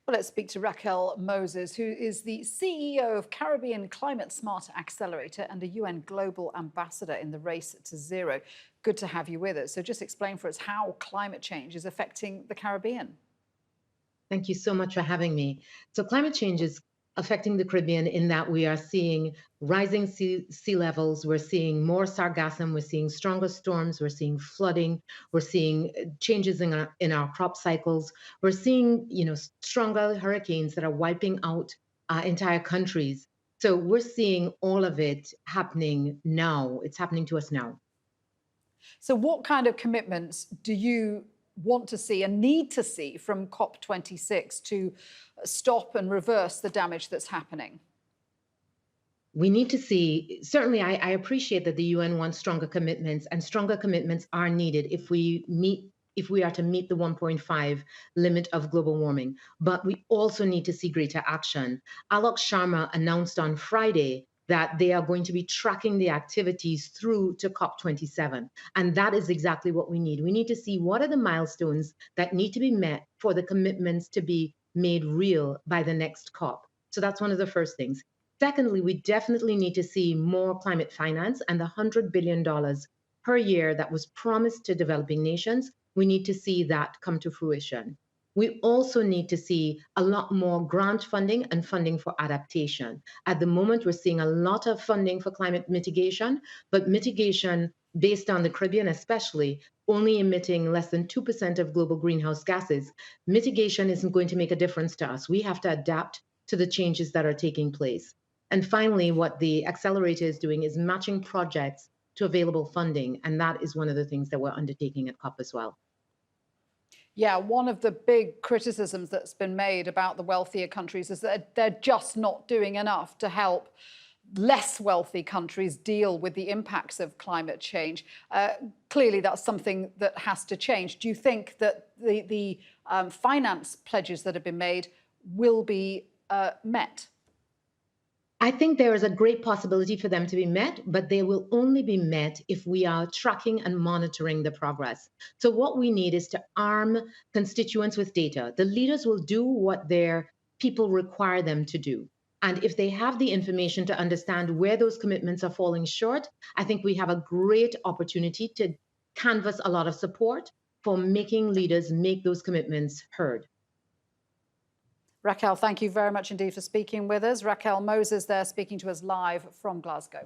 Well, let's speak to Racquel Moses, who is the CEO of Caribbean Climate-Smart Accelerator and a UN Global Ambassador in the race to zero. Good to have you with us. So just explain for us how climate change is affecting the Caribbean. Thank you so much for having me. So climate change is affecting the Caribbean in that we are seeing rising sea levels, we're seeing more sargassum, we're seeing stronger storms, we're seeing flooding, we're seeing changes in our crop cycles, we're seeing stronger hurricanes that are wiping out entire countries. So we're seeing all of it happening now. It's happening to us now. So what kind of commitments do you want to see and need to see from COP26 to stop and reverse the damage that's happening? We need to see, certainly, I appreciate that the UN wants stronger commitments, and stronger commitments are needed if we are to meet the 1.5 limit of global warming. But we also need to see greater action. Alok Sharma announced on Friday that they are going to be tracking the activities through to COP27. And that is exactly what we need. We need to see what are the milestones that need to be met for the commitments to be made real by the next COP. So that's one of the first things. Secondly, we definitely need to see more climate finance, and the $100 billion per year that was promised to developing nations, we need to see that come to fruition. We also need to see a lot more grant funding and funding for adaptation. At the moment, we're seeing a lot of funding for climate mitigation, but mitigation based on the Caribbean especially, only emitting less than 2% of global greenhouse gases. Mitigation isn't going to make a difference to us. We have to adapt to the changes that are taking place. And finally, what the accelerator is doing is matching projects to available funding. And that is one of the things that we're undertaking at COP as well. Yeah, one of the big criticisms that's been made about the wealthier countries is that they're just not doing enough to help less wealthy countries deal with the impacts of climate change. Clearly, that's something that has to change. Do you think that the finance pledges that have been made will be met? I think there is a great possibility for them to be met, but they will only be met if we are tracking and monitoring the progress. So what we need is to arm constituents with data. The leaders will do what their people require them to do. And if they have the information to understand where those commitments are falling short, I think we have a great opportunity to canvass a lot of support for making leaders make those commitments heard. Racquel, thank you very much indeed for speaking with us. Racquel Moses there speaking to us live from Glasgow.